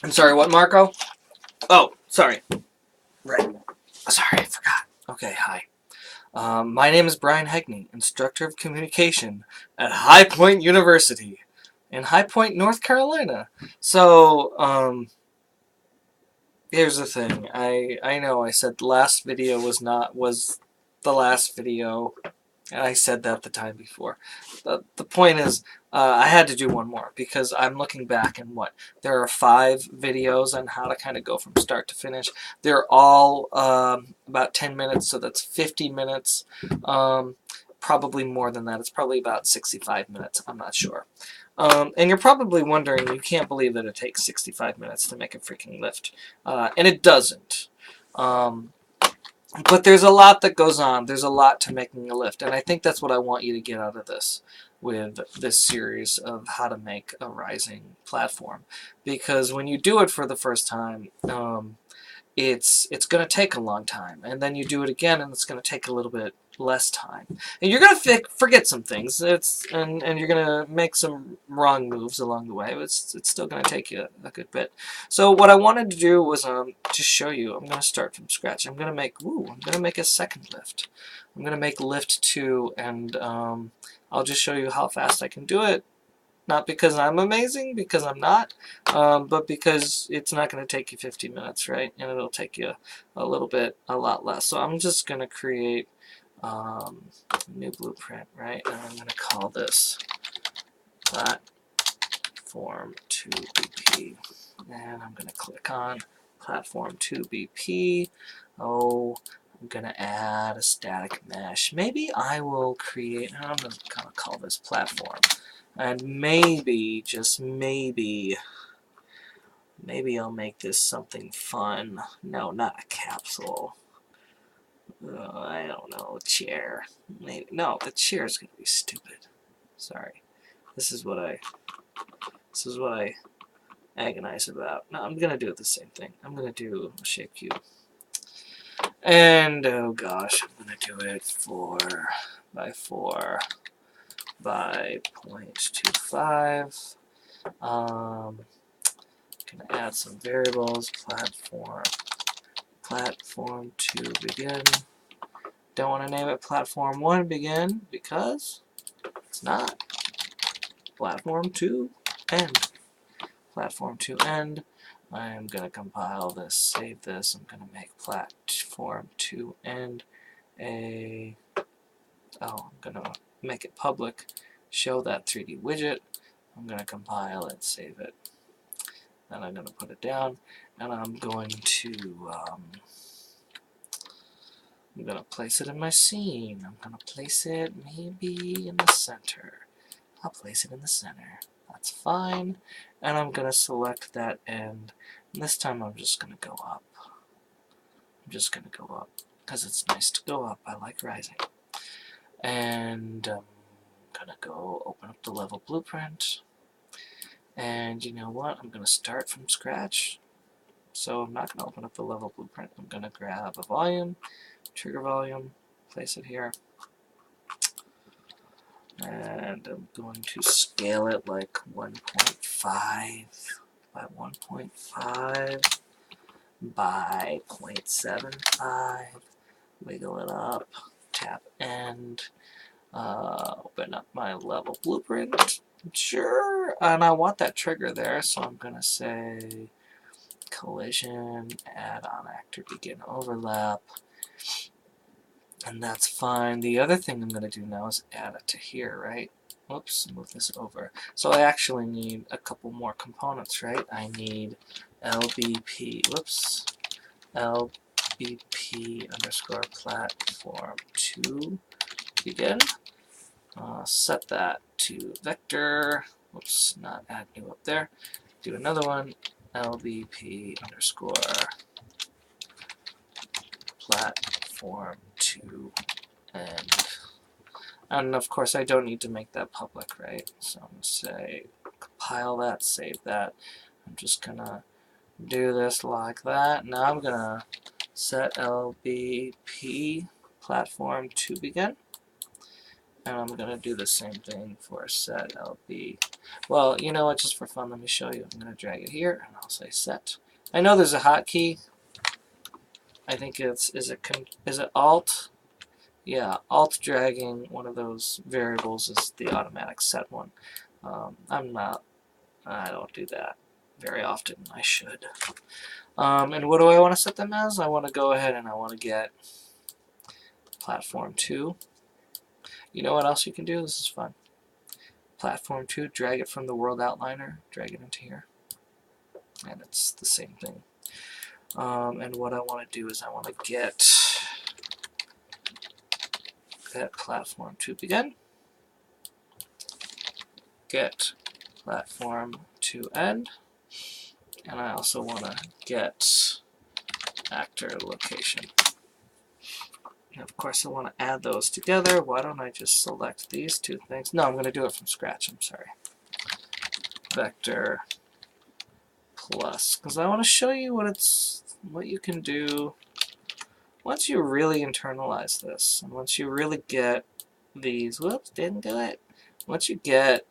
I'm sorry, what, Marco? Oh, sorry. Right. Sorry, I forgot. Okay, hi. My name is Brian Hegney, Instructor of Communication at High Point University in High Point, North Carolina. So, here's the thing. I know I said the last video was the last video, and I said that the time before. The point is, I had to do one more because I'm looking back and there are 5 videos on how to kind of go from start to finish. They're all about 10 minutes, so that's 50 minutes. Probably more than that. It's probably about 65 minutes. I'm not sure. And you're probably wondering, you can't believe that it takes 65 minutes to make a freaking lift. And it doesn't. But there's a lot that goes on. There's a lot to making a lift. And I think that's what I want you to get out of this with this series of how to make a rising platform. Because when you do it for the first time, it's going to take a long time. And then you do it again, and it's going to take a little bit less time. And you're going to forget some things. And you're going to make some wrong moves along the way. But it's still going to take you a good bit. So what I wanted to do was to show you. I'm going to start from scratch. I'm going to make a second lift. I'm going to make lift 2, and I'll just show you how fast I can do it. Not because I'm amazing, because I'm not, but because it's not going to take you 50 minutes, right? And it'll take you a lot less. So I'm just going to create a new blueprint, right? And I'm going to call this Platform 2BP. And I'm going to click on Platform 2BP. Oh, I'm going to add a static mesh. Maybe I will create, I'm going to call this Platform. And maybe, just maybe I'll make this something fun. No, not a capsule. I don't know, a chair. Maybe, no, the chair is gonna be stupid. Sorry. This is what I agonize about. No, I'm gonna do the same thing. I'm gonna do a shape cube. And oh gosh, I'm gonna do it 4 by 4 by 0.25. Gonna add some variables. Platform 2 begin. Don't want to name it platform 1 begin because it's not. Platform 2 end. Platform 2 end. I'm gonna compile this, save this. I'm gonna make platform 2 end I'm gonna make it public, show that 3D widget. I'm gonna compile it, save it. Then I'm gonna put it down, and I'm going to place it in my scene. I'm going to place it maybe in the center. I'll place it in the center. That's fine. And I'm going to select that end. And this time I'm just going to go up. I'm just going to go up because it's nice to go up. I like rising. And I'm going to go open up the level blueprint. And you know what? I'm going to start from scratch. So I'm not going to open up the level blueprint. I'm going to grab a volume, trigger volume, place it here. And I'm going to scale it like 1.5 by 1.5 by 0.75. Wiggle it up, tap end, open up my level blueprint. Sure, and I want that trigger there, so I'm going to say collision, add on actor begin overlap. And that's fine. The other thing I'm going to do now is add it to here, right? Whoops, move this over. So I actually need a couple more components, right? I need LBP, whoops, LBP underscore platform 2 begin. Set that to vector. Whoops, not add new up there. Do another one, LBP underscore platform 2 and of course I don't need to make that public, right? So I'm going to say compile that, save that. I'm just going to do this like that. Now I'm going to set LBP platform to begin. And I'm going to do the same thing for set LB. Well, you know what, just for fun, let me show you. I'm going to drag it here, and I'll say set. I know there's a hotkey. I think is it Alt? Yeah, Alt dragging one of those variables is the automatic set one. I don't do that very often. I should. And what do I want to set them as? I want to go ahead and I want to get Platform 2. You know what else you can do? This is fun. Platform 2, drag it from the world outliner, drag it into here. And it's the same thing. And what I want to do is I want to get that Platform 2 begin, get Platform 2 end, and I also want to get actor location. And of course I want to add those together. Why don't I just select these two things? No, I'm going to do it from scratch. I'm sorry. Vector plus, because I want to show you what you can do once you really internalize this, and once you really get these. Whoops, didn't do it. Once you get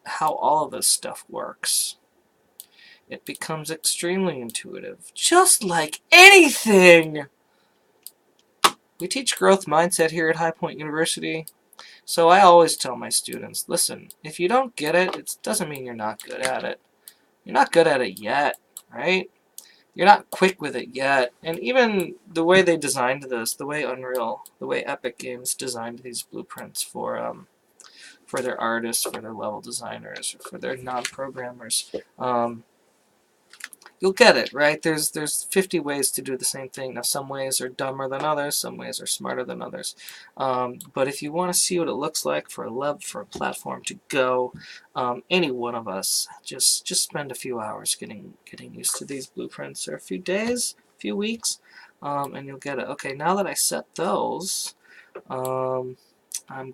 how all of this stuff works, it becomes extremely intuitive, just like anything. We teach growth mindset here at High Point University, so I always tell my students, listen, if you don't get it, it doesn't mean you're not good at it. You're not good at it yet, right? You're not quick with it yet. And even the way they designed this, the way Unreal, the way Epic Games designed these blueprints for their artists, for their level designers, or for their non-programmers, you'll get it, right? There's 50 ways to do the same thing. Now, some ways are dumber than others, some ways are smarter than others. But if you want to see what it looks like for a platform to go, any one of us, just spend a few hours getting used to these blueprints, or a few days, a few weeks, and you'll get it. Okay, now that I set those, I'm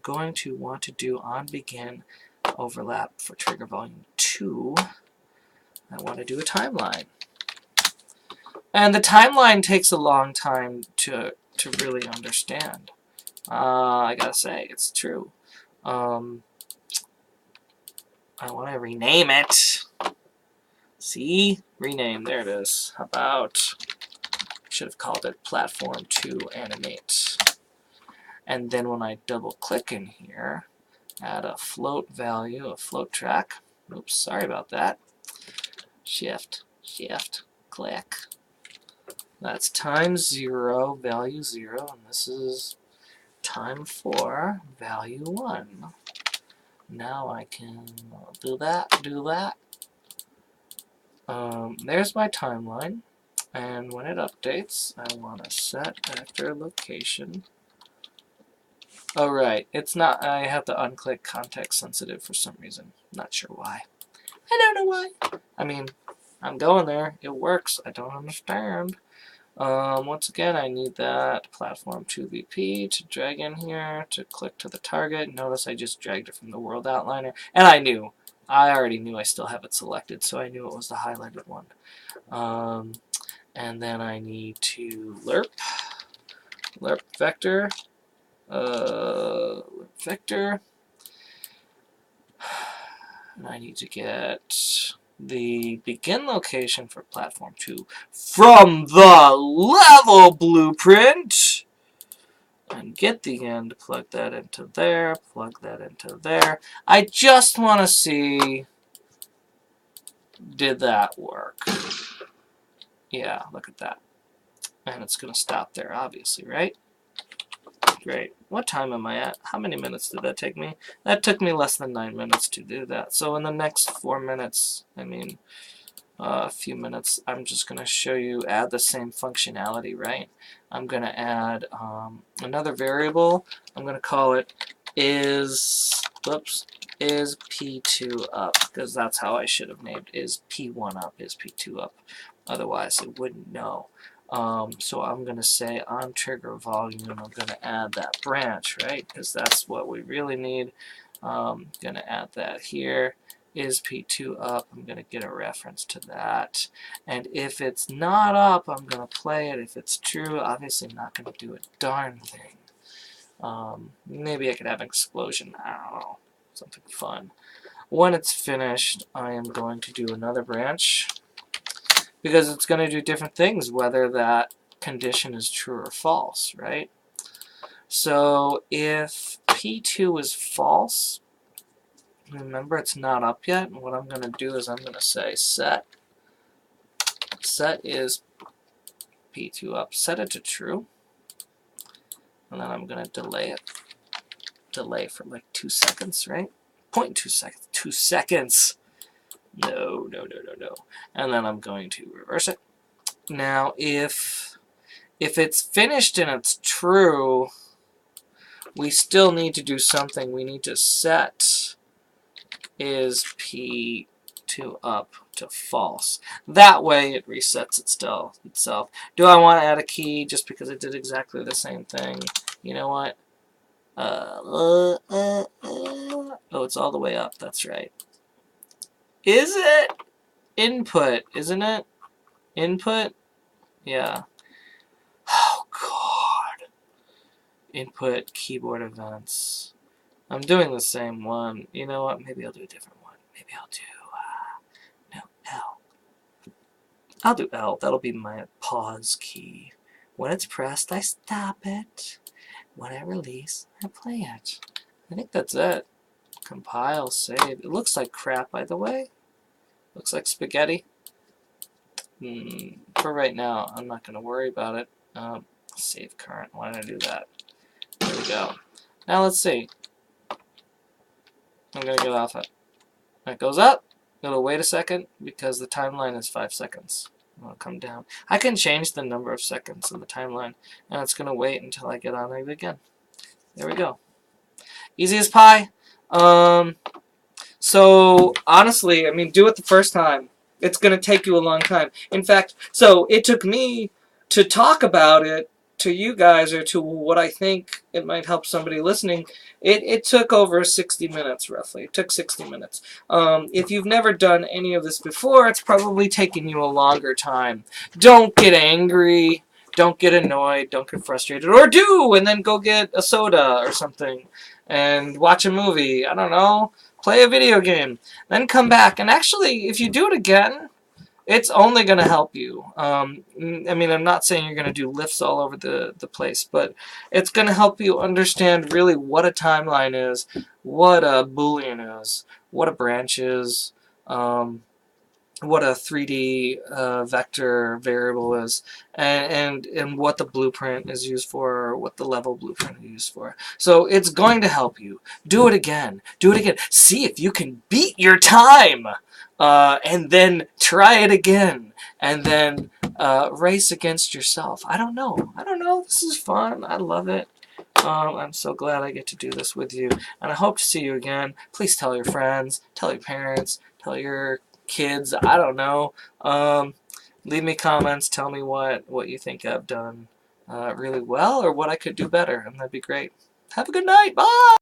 going to want to do on begin overlap for trigger volume 2. I want to do a timeline. And the timeline takes a long time to really understand. I gotta say, it's true. I want to rename it. See? Rename. There it is. How about, should have called it Platform 2 Animate. And then when I double click in here, add a float value, a float track. Oops, sorry about that. Shift, click. That's time 0, value 0, and this is time 4, value 1. Now I can do that. There's my timeline, and when it updates, I want to set actor location. Oh right, it's not, I have to unclick context sensitive for some reason. Not sure why. I don't know why. I mean, I'm going there. It works. I don't understand. Once again, I need that Platform 2 VP to drag in here, to click to the target. Notice I just dragged it from the world outliner. And I already knew I still have it selected, so I knew it was the highlighted one. And then I need to lerp vector, and I need to get the begin location for Platform 2 from the level blueprint, and get the end, plug that into there, plug that into there. I just want to see, did that work? Yeah, look at that. And it's going to stop there, obviously, right? Great. What time am I at? How many minutes did that take me? That took me less than 9 minutes to do that. So in the next 4 minutes, a few minutes, I'm just going to show you, add the same functionality, right? I'm going to add another variable. I'm going to call it is P2 up, because that's how I should have named is P1 up, is P2 up. Otherwise, it wouldn't know. So I'm going to say on trigger volume, I'm going to add that branch, right? Because that's what we really need. Going to add that here. Is P2 up? I'm going to get a reference to that. And if it's not up, I'm going to play it. If it's true, obviously I'm not going to do a darn thing. Maybe I could have an explosion. I don't know. Something fun. When it's finished, I am going to do another branch because it's going to do different things whether that condition is true or false, right? So if P2 is false, remember it's not up yet. And what I'm going to do is I'm going to say set is P2 up. Set it to true. And then I'm going to delay it. Delay for like 2 seconds, right? 0.2 seconds. 2 seconds. No. And then I'm going to reverse it. Now, if it's finished and it's true, we still need to do something. We need to set is P2 up to false. That way it resets itself. Do I want to add a key just because it did exactly the same thing? You know what? Oh, it's all the way up. That's right. Is it? Input, isn't it? Input? Yeah. Oh, God. Input keyboard events. I'm doing the same one. You know what? Maybe I'll do a different one. Maybe I'll do, no, L. I'll do L. That'll be my pause key. When it's pressed, I stop it. When I release, I play it. I think that's it. Compile, save. It looks like crap, by the way. Looks like spaghetti. For right now, I'm not going to worry about it. Save current. Why did I do that? There we go. Now let's see. I'm going to get off it. It goes up. It'll wait a second because the timeline is 5 seconds. It'll come down. I can change the number of seconds in the timeline, and it's going to wait until I get on it again. There we go. Easy as pie. So, honestly, I mean, do it the first time. It's going to take you a long time. In fact, so it took me to talk about it to you guys, or to what I think it might help somebody listening. It took over 60 minutes, roughly. It took 60 minutes. If you've never done any of this before, it's probably taken you a longer time. Don't get angry. Don't get annoyed. Don't get frustrated. Or do, and then go get a soda or something and watch a movie. I don't know. Play a video game. Then come back. And actually, if you do it again, it's only going to help you. I mean, I'm not saying you're going to do lifts all over the place, but it's going to help you understand really what a timeline is, what a Boolean is, what a branch is, what a 3D vector variable is, and what the blueprint is used for, or what the level blueprint is used for. So it's going to help you. Do it again. Do it again. See if you can beat your time. And then try it again, and then race against yourself. I don't know. This is fun. I love it. I'm so glad I get to do this with you, and I hope to see you again. Please tell your friends, tell your parents, tell your kids. I don't know. Leave me comments. Tell me what you think I've done really well, or what I could do better, and that'd be great. Have a good night. Bye.